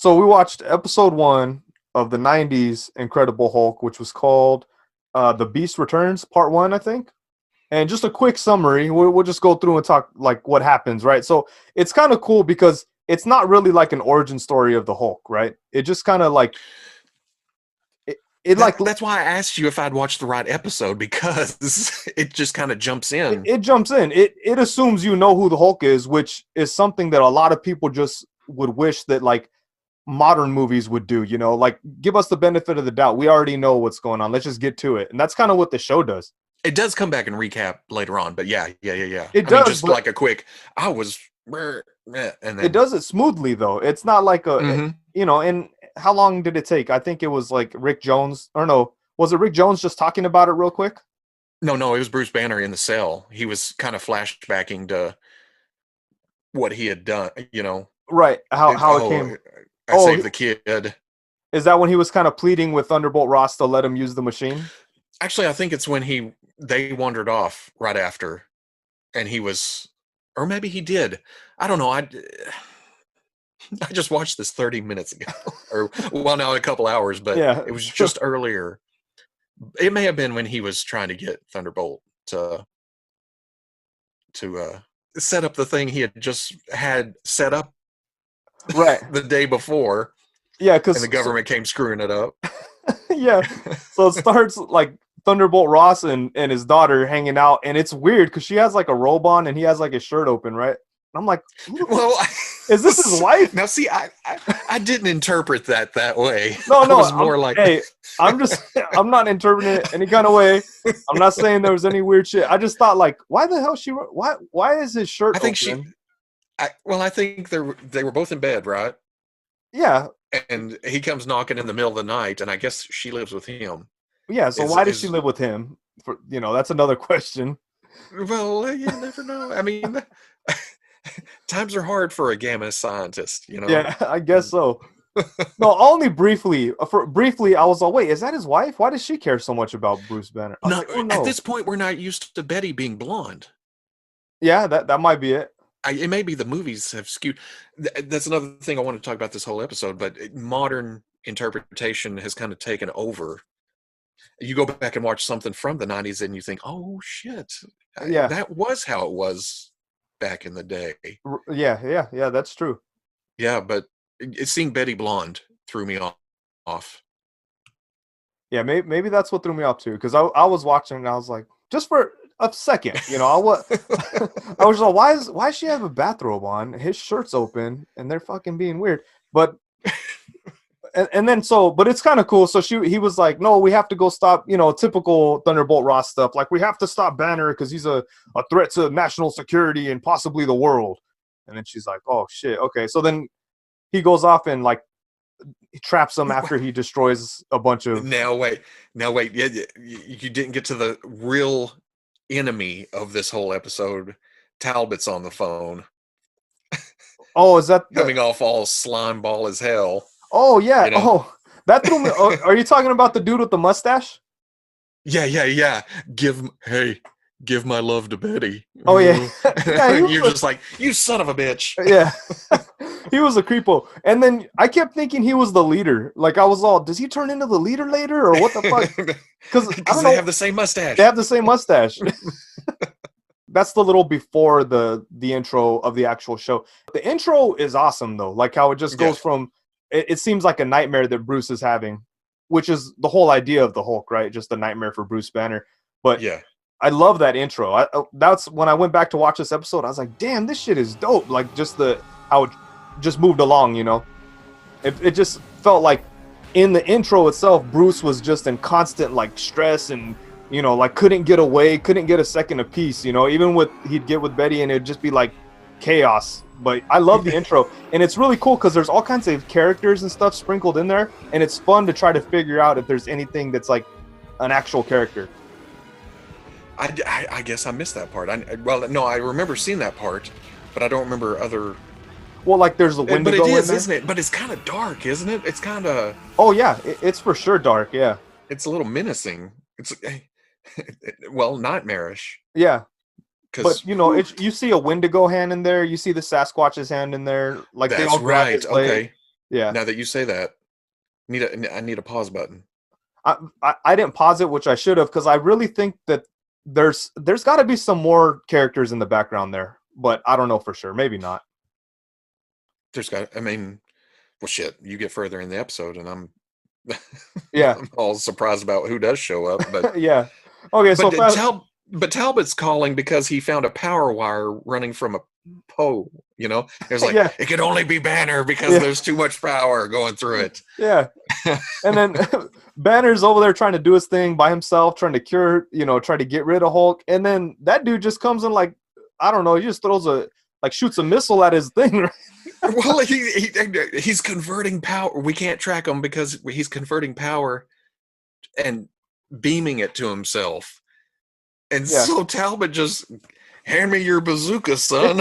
So we watched episode 1 of the 90s Incredible Hulk, which was called The Beast Returns, part 1, I think. And just a quick summary, we'll just go through and talk like what happens, right? So it's kind of cool because it's not really like an origin story of the Hulk, right? It just kind of like That's why I asked you if I'd watched the right episode, because it just kind of jumps in. it jumps in. It assumes you know who the Hulk is, which is something that a lot of people just would wish that like modern movies would do, you know, like give us the benefit of the doubt. We already know what's going on. Let's just get to it. And that's kind of what the show does. It does come back and recap later on, but yeah. It I mean, does, just like a quick, I was, and then it does it smoothly though. It's not like you know, and how long did it take? I think it was like Rick Jones, or no, was it Rick Jones just talking about it real quick? No, it was Bruce Banner in the cell. He was kind of flashbacking to what he had done, you know. Right. How it came. I saved the kid. Is that when he was kind of pleading with Thunderbolt Ross to let him use the machine? Actually, I think it's when they wandered off right after, and he was, or maybe he did. I don't know. I just watched this 30 minutes ago, or well, now a couple hours, but Yeah. it was just earlier. It may have been when he was trying to get Thunderbolt to set up the thing he had just had set up Right. the day before. Yeah, because and the government came screwing it up. Yeah. So it starts like Thunderbolt Ross and his daughter hanging out, and it's weird because she has like a robe on and he has like his shirt open, right? And I'm like, well, is this his wife? Now, see, I didn't interpret that way. No, it was more like, hey, I'm not interpreting it any kind of way. I'm not saying there was any weird shit. I just thought like, why the hell why is his shirt I think open? I think they were both in bed, right? Yeah. And he comes knocking in the middle of the night, and I guess she lives with him. Yeah, so why does she live with him? That's another question. Well, you never know. I mean, times are hard for a gamma scientist, you know? Yeah, I guess so. No, only briefly. Briefly, I was like, wait, is that his wife? Why does she care so much about Bruce Banner? No, like, oh, no. At this point, we're not used to Betty being blonde. Yeah, that might be it. It may be the movies have skewed. That's another thing I want to talk about this whole episode, but modern interpretation has kind of taken over. You go back and watch something from the 90s and you think, oh, shit. Yeah. That was how it was back in the day. Yeah, that's true. Yeah, but seeing Betty blonde threw me off. Yeah, maybe that's what threw me off too, because I was watching and I was like, just for a second, you know, I was like, why does she have a bathrobe on? His shirt's open and they're fucking being weird. But and then but it's kind of cool. So he was like, no, we have to go stop, you know, typical Thunderbolt Ross stuff. Like, we have to stop Banner because he's a threat to national security and possibly the world. And then she's like, oh shit, okay. So then he goes off and like he traps him after he destroys a bunch of. Now wait. Yeah, you didn't get to the real enemy of this whole episode. Talbot's on the phone. Oh, is that coming off all slime ball as hell? Oh yeah. You know? Oh, that threw me. Are you talking about the dude with the mustache? Yeah. Give my love to Betty. Oh yeah. You're just like, you son of a bitch. Yeah. He was a creepo. And then I kept thinking he was the leader. Like, I was all, does he turn into the leader later, or what the fuck? Because they have the same mustache. They have the same mustache. That's the little before the intro of the actual show. The intro is awesome though. Like how it just goes from, it seems like a nightmare that Bruce is having, which is the whole idea of the Hulk, right? Just a nightmare for Bruce Banner. But yeah, I love that intro. That's when I went back to watch this episode. I was like, damn, this shit is dope. Like just how it just moved along, you know. It just felt like in the intro itself, Bruce was just in constant like stress and, you know, like couldn't get away, couldn't get a second of peace, you know. Even he'd get with Betty and it'd just be like chaos. But I love the intro, and it's really cool because there's all kinds of characters and stuff sprinkled in there, and it's fun to try to figure out if there's anything that's like an actual character. I guess I missed that part. I remember seeing that part, but I don't remember other. Well, like there's the Wendigo. But it is, isn't it? But it's kind of dark, isn't it? It's kind of. Oh yeah, it's for sure dark. Yeah. It's a little menacing. It's well, nightmarish. Yeah. But you know, you see a Wendigo hand in there. You see the Sasquatch's hand in there. Like that's they all right. Okay. Yeah. Now that you say that, I need a pause button. I didn't pause it, which I should have, because I really think that there's got to be some more characters in the background there, but I don't know for sure. Maybe not. I mean, well, shit. You get further in the episode, and I'm Yeah. I'm all surprised about who does show up. But Yeah. Okay. So but Talbot's calling because he found a power wire running from a pole. You know, it was like yeah. it could only be Banner because there's too much power going through it. Yeah. And then Banner's over there trying to do his thing by himself, trying to try to get rid of Hulk. And then that dude just comes in like, I don't know, he just shoots a missile at his thing. Right? Well, he's converting power. We can't track him because he's converting power and beaming it to himself. And so Talbot just, hand me your bazooka, son.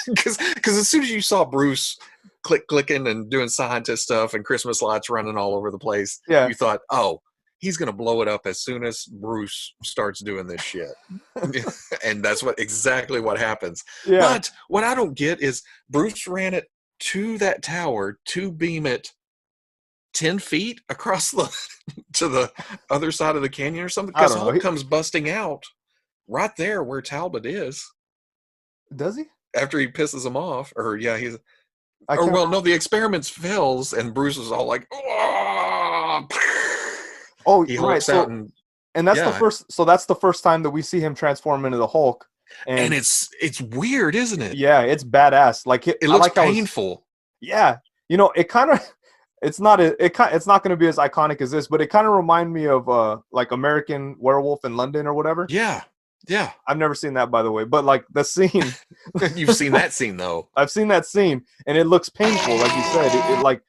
Because as soon as you saw Bruce clicking and doing scientist stuff and Christmas lights running all over the place, you thought, oh, he's going to blow it up as soon as Bruce starts doing this shit. And that's exactly what happens. Yeah. But what I don't get is Bruce ran it to that tower to beam it 10 feet across to the other side of the canyon or something, because Hulk comes busting out right there where Talbot is. Does he? After he pisses him off, the experiments fails and Bruce is all like, oh, he right. And that's the first. So that's the first time that we see him transform into the Hulk, and it's weird, isn't it? Yeah, it's badass. Like it looks painful. It kind of. It's not going to be as iconic as this, but it kind of reminded me of like American Werewolf in London or whatever. Yeah. Yeah. I've never seen that, by the way, but like the scene. You've seen that scene though. I've seen that scene and it looks painful. Like you said, it like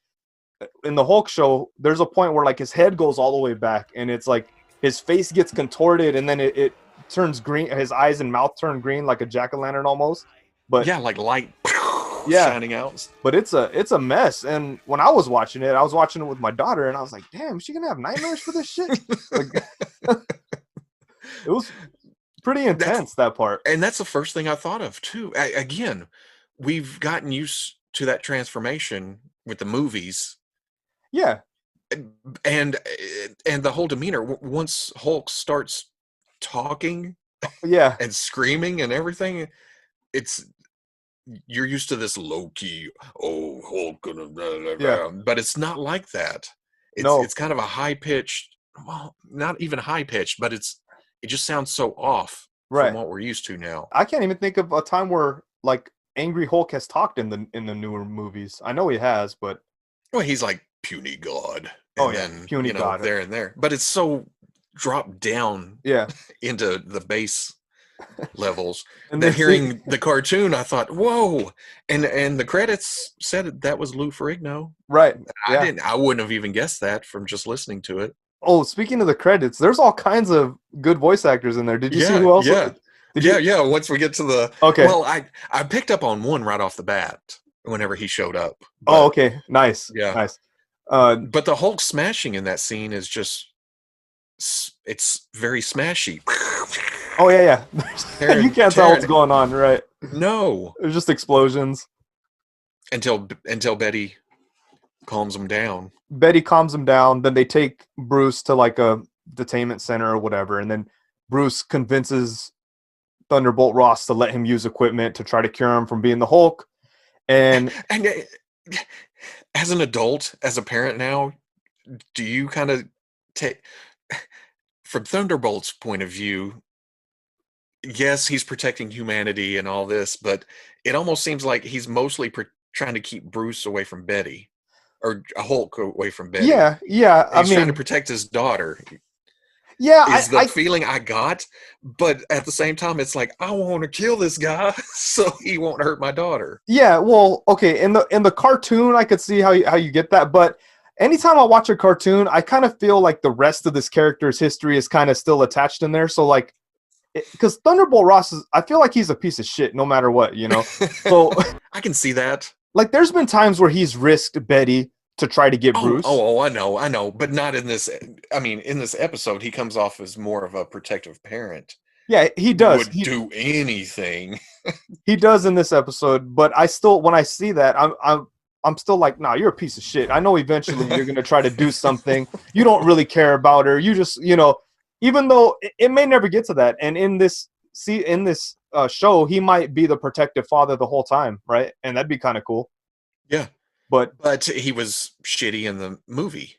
in the Hulk show, there's a point where like his head goes all the way back and it's like his face gets contorted and then it turns green. His eyes and mouth turn green like a jack-o'-lantern almost. But yeah, like light shining out. But it's a mess. And when I was watching it with my daughter and I was like, damn, is she gonna have nightmares for this shit? Like, it was pretty intense, that part. And that's the first thing I thought of too. Again, we've gotten used to that transformation with the movies. Yeah. And the whole demeanor once Hulk starts talking and screaming and everything, you're used to this low key, Hulk, blah, blah, blah, but it's not like that. It's kind of a high pitched, well, not even high pitched, but it just sounds so off from what we're used to now. I can't even think of a time where like Angry Hulk has talked in the newer movies. I know he has, but he's like puny god. And puny god there and there. But it's so dropped down into the base levels. And then hearing the cartoon, I thought, whoa. And the credits said that was Lou Ferrigno. Right. I wouldn't have even guessed that from just listening to it. Oh, speaking of the credits, there's all kinds of good voice actors in there. Did you see who else? Yeah. Once we get to the well, I picked up on one right off the bat whenever he showed up. But, okay. Nice. Yeah. Nice. But the Hulk smashing in that scene is just, it's very smashy. Oh yeah. You can't tell what's going on, right? No. It's just explosions. Until Betty calms him down. Then they take Bruce to like a detainment center or whatever, and then Bruce convinces Thunderbolt Ross to let him use equipment to try to cure him from being the Hulk. And as an adult, as a parent now, do you kind of take, from Thunderbolt's point of view, yes, he's protecting humanity and all this, but it almost seems like he's mostly trying to keep Bruce away from Betty, or Hulk away from Betty. Yeah. He's trying to protect his daughter. Yeah, is the feeling I got, but at the same time, it's like I want to kill this guy so he won't hurt my daughter. Yeah, well, okay, in the cartoon, I could see how you get that, but anytime I watch a cartoon, I kind of feel like the rest of this character's history is kind of still attached in there. So like, because Thunderbolt Ross I feel like he's a piece of shit no matter what, So I can see that. Like, there's been times where he's risked Betty to try to get Bruce. I know, but not in this. I mean, in this episode, he comes off as more of a protective parent. Yeah, he does. would do anything. He does in this episode, but I still, when I see that, I'm still like, nah, you're a piece of shit. I know eventually you're gonna try to do something. You don't really care about her. You just, even though it may never get to that. And in this show, he might be the protective father the whole time, right? And that'd be kind of cool. Yeah, but he was shitty in the movie.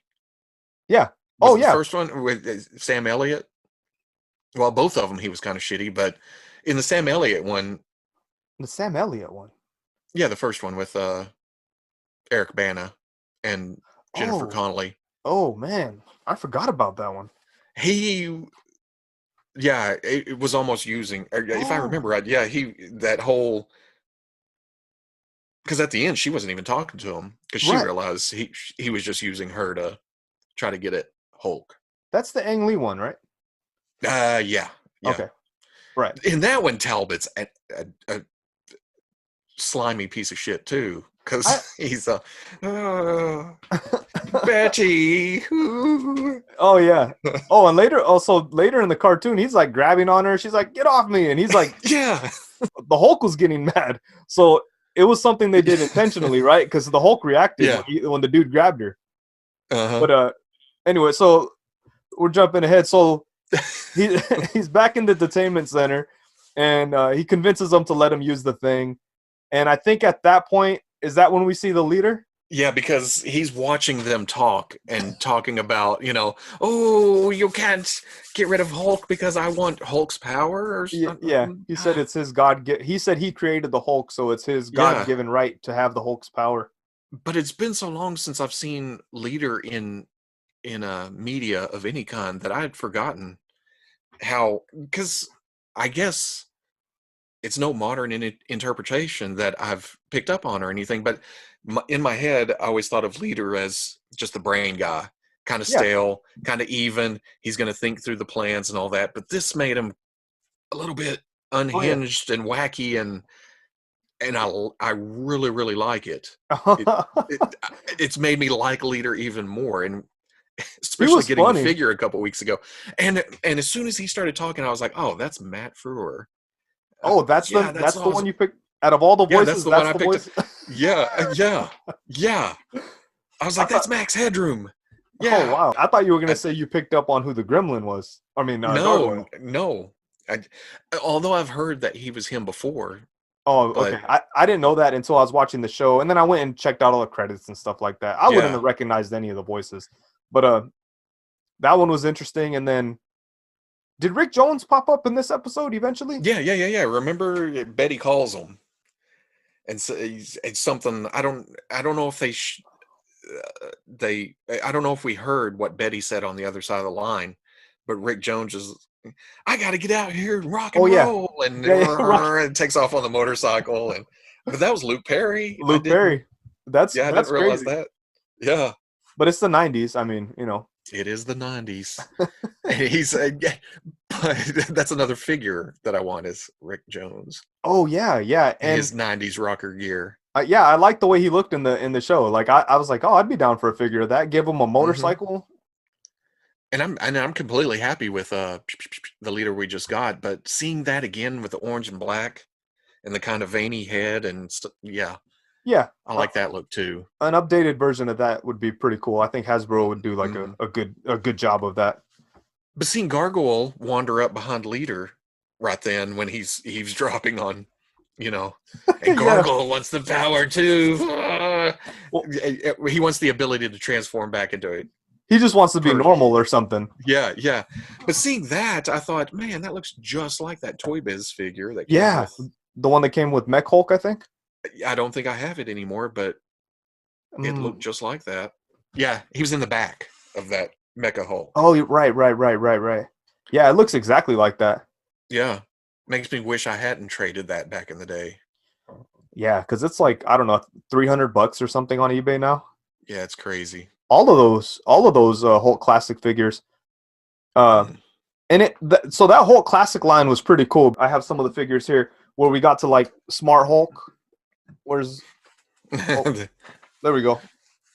Yeah. Was the first one with Sam Elliott? Well, both of them he was kind of shitty, but in the Sam Elliott one. The Sam Elliott one? Yeah, the first one with Eric Bana and Jennifer Connelly. Oh, man. I forgot about that one. It was almost using, if I remember right, that whole, because at the end she wasn't even talking to him because she realized he was just using her to try to get at Hulk. That's the Ang Lee one, right? Yeah. Okay. Right. In that one, Talbot's a slimy piece of shit too, because he's a Betty. Oh yeah. Oh, and later in the cartoon, he's like grabbing on her. She's like, "Get off me!" And he's like, "Yeah." The Hulk was getting mad, so it was something they did intentionally, right? Because the Hulk reacted when the dude grabbed her. But anyway, so we're jumping ahead. So he's back in the detainment center, and he convinces them to let him use the thing. And I think at that point, is that when we see the leader? Yeah, because he's watching them talk and talking about, oh, you can't get rid of Hulk because I want Hulk's power or something. Yeah, he said it's his he said he created the Hulk, so it's his God-given right to have the Hulk's power. But it's been so long since I've seen leader in a media of any kind that I had forgotten how, because I guess it's no modern interpretation that I've picked up on or anything, but in my head, I always thought of leader as just the brain guy, kind of stale, kind of even. He's going to think through the plans and all that, but this made him a little bit unhinged and wacky, and I really, really like it. It's made me like leader even more, and especially getting the figure a couple weeks ago. And as soon as he started talking, I was like, oh, that's Matt Frewer. Oh, that's the one you picked out of all the voices. That's the one I picked. Yeah. I was like, that's Max Headroom. Yeah. Oh wow! I thought you were gonna say you picked up on who the Gremlin was. I mean, no. Although I've heard that he was him before. Oh, okay. I didn't know that until I was watching the show, and then I went and checked out all the credits and stuff like that. I wouldn't have recognized any of the voices, but that one was interesting. And then, did Rick Jones pop up in this episode eventually? Yeah. Remember, Betty calls him, and so it's something. I don't know if I don't know if we heard what Betty said on the other side of the line, but Rick Jones is, I got to get out here and rock and roll, and and takes off on the motorcycle, but that was Luke Perry. Luke Perry. I didn't realize that. Yeah, but it's the 90s. I mean, it is the 90s. And but that's another figure that I want is Rick Jones. Oh yeah, and his 90s rocker gear. I like the way he looked in the show. Like I was like, oh, I'd be down for a figure of that. Give him a motorcycle. And I'm completely happy with the leader we just got, but seeing that again with the orange and black and the kind of veiny head and I like that look too. An updated version of that would be pretty cool. I think Hasbro would do like a good job of that. But seeing Gargoyle wander up behind leader right then when he's dropping on, and Gargoyle wants the power too. He wants the ability to transform back into it. He just wants to be normal or something. Yeah. But seeing that, I thought, man, that looks just like that Toy Biz figure. The one that came with Mech Hulk, I think. I don't think I have it anymore, but it looked just like that. Yeah, he was in the back of that Mecha Hulk. Oh, right. Yeah, it looks exactly like that. Yeah. Makes me wish I hadn't traded that back in the day. Yeah, because it's like, I don't know, $300 or something on eBay now. Yeah, it's crazy. All of those Hulk classic figures. So that Hulk classic line was pretty cool. I have some of the figures here where we got to like Smart Hulk. Where's there we go.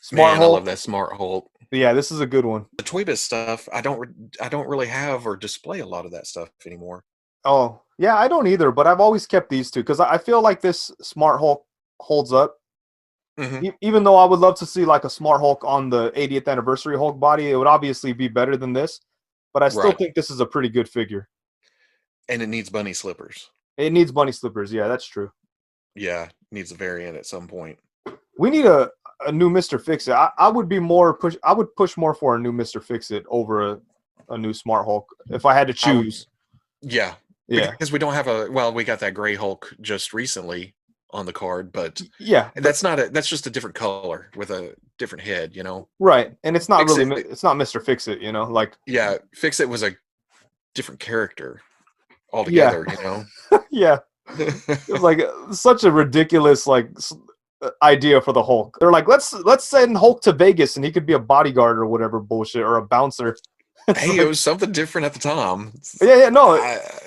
Smart Hulk. I love that Smart Hulk. Yeah, this is a good one. The Toy Biz stuff, I don't really have or display a lot of that stuff anymore. Oh, yeah, I don't either, but I've always kept these two because I feel like this Smart Hulk holds up. Hmm. Even though I would love to see like a Smart Hulk on the 80th anniversary Hulk body, it would obviously be better than this. But I still Right. think this is a pretty good figure. And it needs bunny slippers. It needs bunny slippers. Yeah, that's true. Yeah, needs a variant at some point. We need a new Mr. Fix It. I would be more push. I would push more for a new Mr. Fix It over a new Smart Hulk if I had to I would, choose. yeah, Yeah, because we don't have we got that gray Hulk just recently on the card, but yeah, that's just a different color with a different head, right. And it's not Fix really It, it's not Mr. Fix It. Like yeah, Fix It was a different character yeah, altogether, yeah. It was like such a ridiculous idea for the Hulk. They're like, let's send Hulk to Vegas and he could be a bodyguard or whatever bullshit or a bouncer. It's Hey, it like, was something different at the time. yeah, no.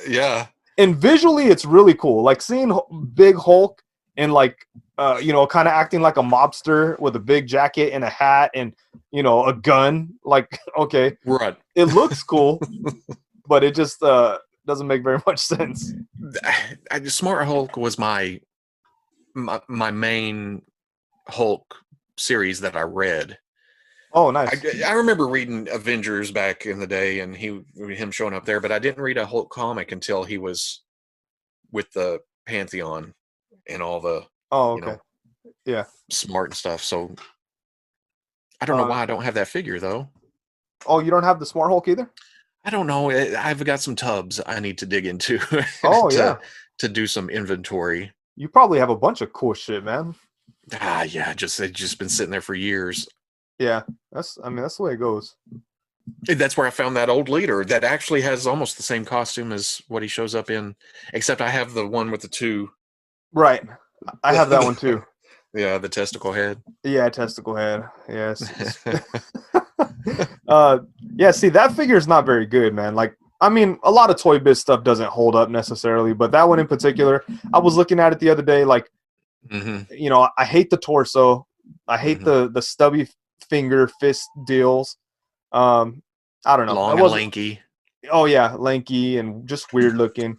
Yeah. And visually, it's really cool. Like seeing Big Hulk and kind of acting like a mobster with a big jacket and a hat and a gun. Like, okay, Right. it looks cool, but it just doesn't make very much sense. Smart Hulk was my main Hulk series that I read. Oh, nice. I remember reading Avengers back in the day and him showing up there, but I didn't read a Hulk comic until he was with the Pantheon and all the Oh, okay. Yeah. Smart and stuff. So I don't know why I don't have that figure though. Oh, you don't have the Smart Hulk either? I don't know. I've got some tubs I need to dig into Oh, yeah. to do some inventory. You probably have a bunch of cool shit, man. Yeah, they've just been sitting there for years. Yeah, that's the way it goes. That's where I found that old leader that actually has almost the same costume as what he shows up in, except I have the one with the two. Right. I have that one too. Yeah, the testicle head. Yeah, testicle head. Yes. Yeah, see, that figure is not very good, man. Like, I mean, a lot of Toy Biz stuff doesn't hold up necessarily, but that one in particular, I was looking at it the other day, like, I hate the torso. I hate the stubby finger fist deals. I don't know. Long and lanky. Oh yeah, lanky and just weird looking.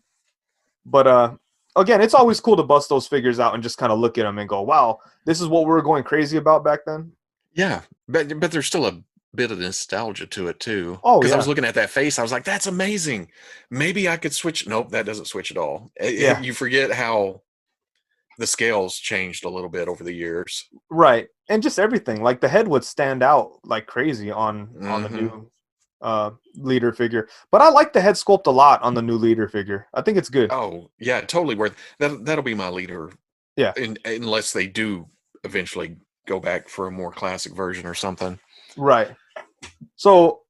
But again, it's always cool to bust those figures out and just kind of look at them and go, "Wow, this is what we were going crazy about back then." Yeah, but there's still a bit of nostalgia to it too. Oh, because yeah. I was looking at that face, I was like, "That's amazing. Maybe I could switch." Nope, that doesn't switch at all. Yeah. You forget how the scales changed a little bit over the years. Right. And just everything. Like the head would stand out like crazy on the new leader figure. But I like the head sculpt a lot on the new leader figure. I think it's good. Oh, yeah, totally worth. That'll be my leader. Yeah. Unless they do eventually go back for a more classic version or something. Right. So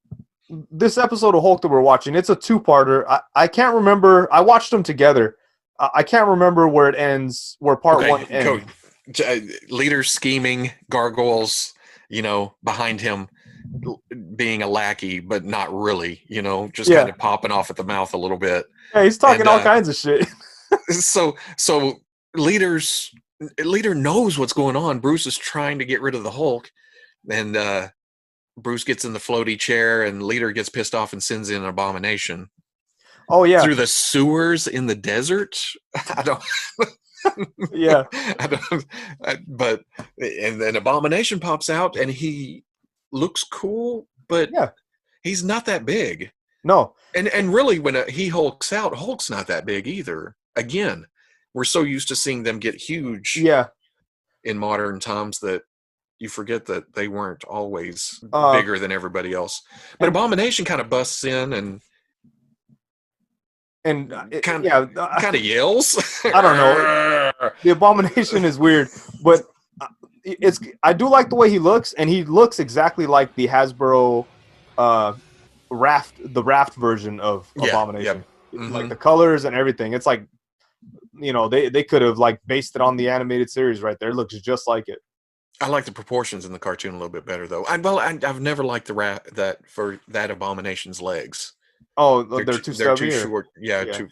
this episode of Hulk that we're watching, it's a two-parter. I can't remember. I watched them together. I can't remember where it ends, where part one ends. Leader scheming, gargoyles, behind him being a lackey, but not really, just kind of popping off at the mouth a little bit. Yeah, he's talking all kinds of shit. So Leader knows what's going on. Bruce is trying to get rid of the Hulk, and Bruce gets in the floaty chair, and Leader gets pissed off and sends in an abomination. Oh yeah, through the sewers in the desert. I don't. Yeah, I don't. But and then Abomination pops out, and he looks cool, but he's not that big. No, and really, when he hulks out, Hulk's not that big either. Again, we're so used to seeing them get huge. Yeah. In modern times that you forget that they weren't always bigger than everybody else. But Abomination kind of busts in and kind of yells. I don't know. The Abomination is weird, but I do like the way he looks, and he looks exactly like the Hasbro Raft version of Abomination. Like the colors and everything. It's like, they could have like based it on the animated series right there. It looks just like it. I like the proportions in the cartoon a little bit better though. I've never liked that Abomination's legs. Oh, they're too stubby, short.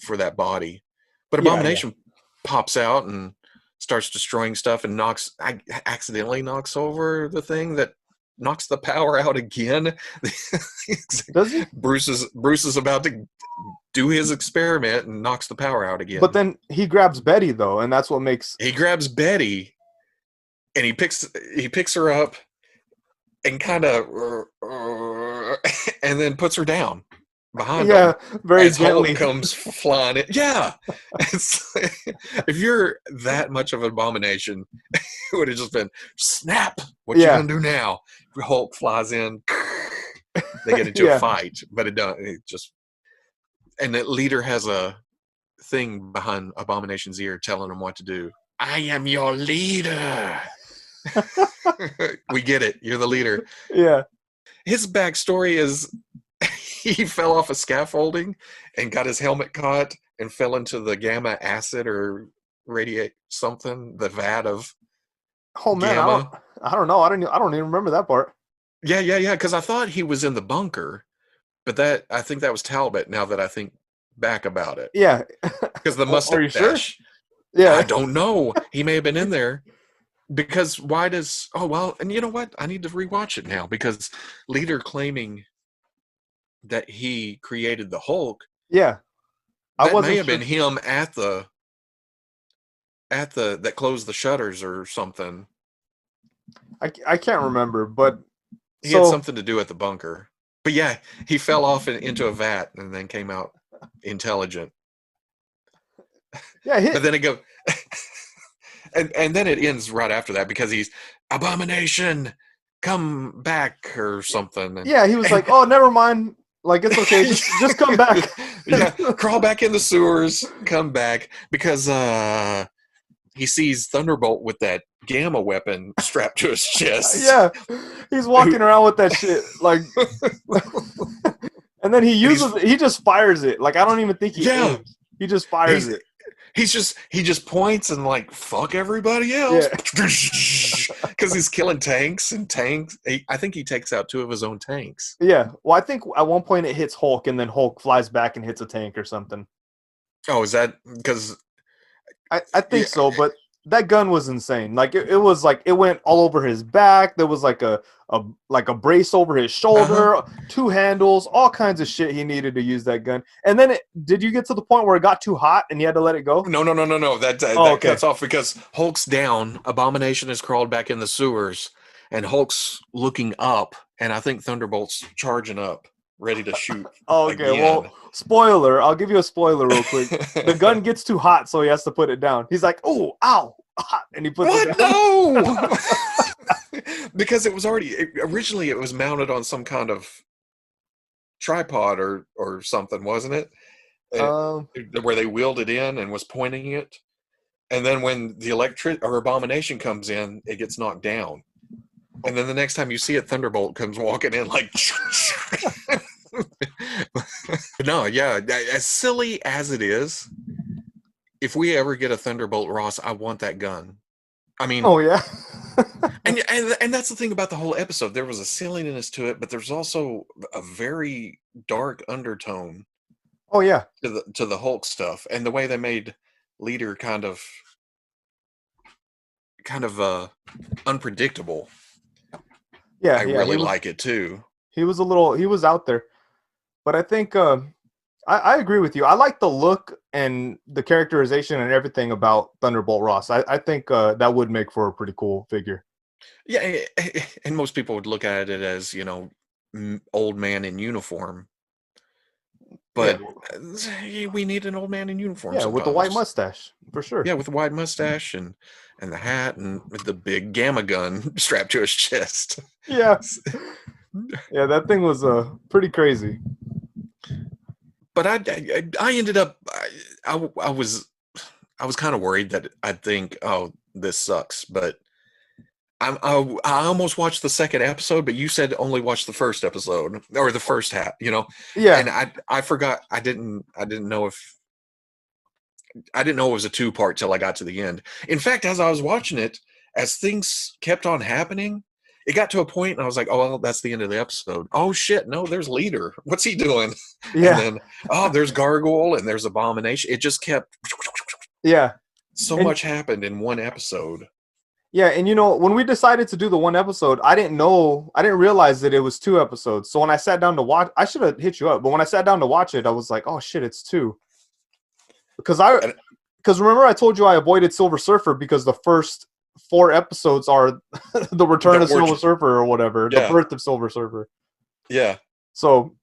For that body. But Abomination pops out and starts destroying stuff and accidentally knocks over the thing that knocks the power out again. Does he? Bruce is about to do his experiment and knocks the power out again. But then he grabs Betty though, and that's what makes he grabs Betty, and he picks her up, and kind of, and then puts her down behind him. Very as gently. Hulk comes flying in. Yeah, if you're that much of an abomination, it would have just been snap. What you gonna do now? Hulk flies in. They get into a fight, but it doesn't. It just, and the leader has a thing behind Abomination's ear telling him what to do. I am your leader. We get it. You're the leader. Yeah. His backstory is he fell off a scaffolding and got his helmet caught and fell into the gamma acid or radiate something, the vat of gamma. I don't know. I don't even remember that part. Yeah. Because I thought he was in the bunker, but I think that was Talbot. Now that I think back about it, yeah, because the mustache. Are you sure? Yeah, I don't know. He may have been in there. Because why does? Oh well, and you know what? I need to rewatch it now because Leader claiming that he created the Hulk. Yeah, that may have been him at the that closed the shutters or something. I can't remember, but he had something to do at the bunker. But yeah, he fell off into a vat and then came out intelligent. Yeah, but then it goes, and then it ends right after that because he's Abomination, come back or something. Yeah, he was like, oh, never mind. Like, it's okay. Just come back. Yeah, crawl back in the sewers. Come back because he sees Thunderbolt with that gamma weapon strapped to his chest. Yeah, he's walking around with that shit, like, and then he just fires it. Like, I don't even think he aims. He just fires it. He just points and like fuck everybody else because he's killing tanks. I think he takes out 2 of his own tanks. Yeah, well, I think at one point it hits Hulk, and then Hulk flies back and hits a tank or something. Oh, is that because? I think so, but that gun was insane. Like it was like it went all over his back. There was like a brace over his shoulder, 2 handles, all kinds of shit. He needed to use that gun. And then did you get to the point where it got too hot and you had to let it go? No. That cuts off because Hulk's down. Abomination has crawled back in the sewers, and Hulk's looking up, and I think Thunderbolt's charging up, ready to shoot. Okay, again. Well, spoiler. I'll give you a spoiler real quick. The gun gets too hot, so he has to put it down. He's like, "Oh, ow!" And he puts it down. No. Because it was originally it was mounted on some kind of tripod or something, wasn't it? Where they wheeled it in and was pointing it, and then when the Abomination comes in, it gets knocked down, and then the next time you see it, Thunderbolt comes walking in like. No, yeah, as silly as it is, if we ever get a Thunderbolt Ross, I want that gun. I mean, oh yeah. and that's the thing about the whole episode. There was a silliness to it, but there's also a very dark undertone. Oh yeah. To the Hulk stuff, and the way they made Leader kind of unpredictable. Yeah, I really like it too. He was out there, but I think I agree with you. I like the look and the characterization and everything about Thunderbolt Ross. I think that would make for a pretty cool figure. Yeah, and most people would look at it as, old man in uniform. But we need an old man in uniform. Yeah, with the white mustache, for sure. Yeah, with the white mustache and the hat and with the big gamma gun strapped to his chest. Yeah. Yeah, that thing was pretty crazy. But I ended up I was kind of worried that I'd think, oh, this sucks, but I almost watched the second episode, but you said only watch the first episode or the first half, Yeah. And I forgot. I didn't know it was a 2-part till I got to the end. In fact, as I was watching it, as things kept on happening, it got to a point and I was like, oh, well, that's the end of the episode. Oh shit, no, there's Leader. What's he doing? Yeah. And then, there's Gargoyle and there's Abomination. It just kept much happened in one episode. Yeah, and when we decided to do the one episode, I didn't realize that it was 2 episodes. So when I sat down to watch, I should have hit you up, but when I sat down to watch it, I was like, oh shit, it's two. Because remember I told you I avoided Silver Surfer because the first 4 episodes are the return of Silver Surfer or whatever, the birth of Silver Surfer. Yeah. So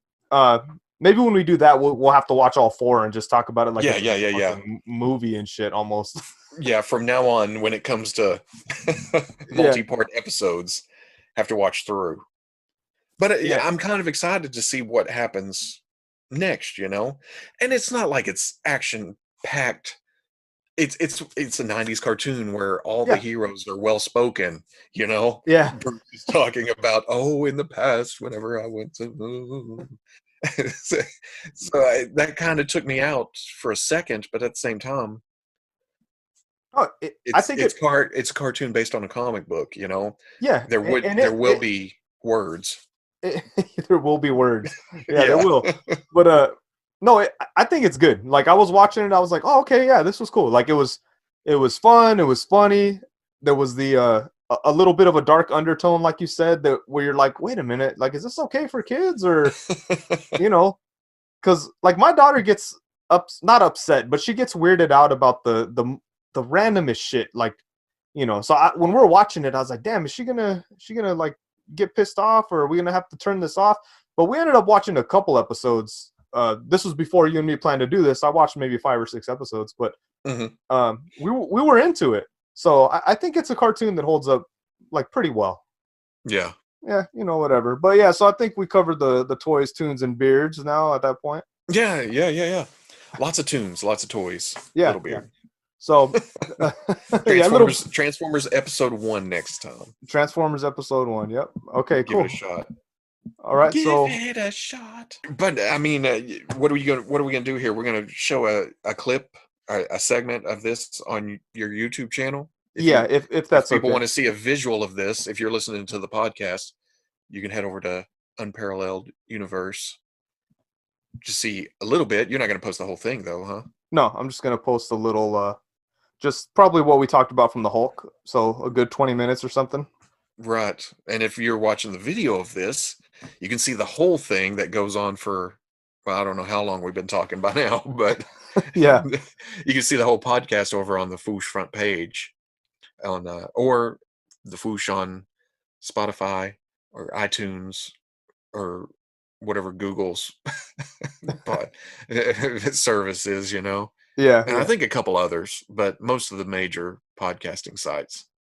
maybe when we do that, we'll have to watch all 4 and just talk about it like a movie and shit almost. Yeah, from now on, when it comes to multi-part episodes, have to watch through. But I'm kind of excited to see what happens next, And it's not like it's action-packed. It's a 90s cartoon where all the heroes are well-spoken, Yeah. Bruce is talking about, in the past, whenever I went to... so that kind of took me out for a second, but at the same time, it's a cartoon based on a comic book, Yeah, there will be words. There will be words. Yeah, there will. But no, I think it's good. Like I was watching it, I was like, oh, okay, yeah, this was cool. Like it was fun, it was funny. There was the a little bit of a dark undertone, like you said, that where you're like, wait a minute, like is this okay for kids or because like my daughter gets not upset, but she gets weirded out about the randomest shit, like so when we were watching it, I was like, damn, is she gonna like get pissed off, or are we gonna have to turn this off? But we ended up watching a couple episodes. This was before you and me planned to do this. I watched maybe 5 or 6 episodes, but we were into it. So I think it's a cartoon that holds up like pretty well. Yeah, whatever. But yeah, so I think we covered the toys, tunes, and beards now at that point. Yeah. Lots of tunes, lots of toys. Yeah, little beard. Yeah. So Transformers episode 1 next time. Transformers episode 1. Yep. Okay, cool. Give it a shot. All right, Give it a shot. But I mean, what are we gonna do here? We're gonna show a clip, a segment of this on your YouTube channel. If that's people want to see a visual of this, if you're listening to the podcast, you can head over to Unparalleled Universe to see a little bit. You're not gonna post the whole thing, though, huh? No, I'm just gonna post a little, just probably what we talked about from the Hulk. So a good 20 minutes or something. Right. And if you're watching the video of this, you can see the whole thing that goes on for, well, I don't know how long we've been talking by now, but yeah, you can see the whole podcast over on the Fwoosh front page or the Fwoosh on Spotify or iTunes or whatever Google's service is, Yeah. And I think a couple others, but most of the major podcasting sites.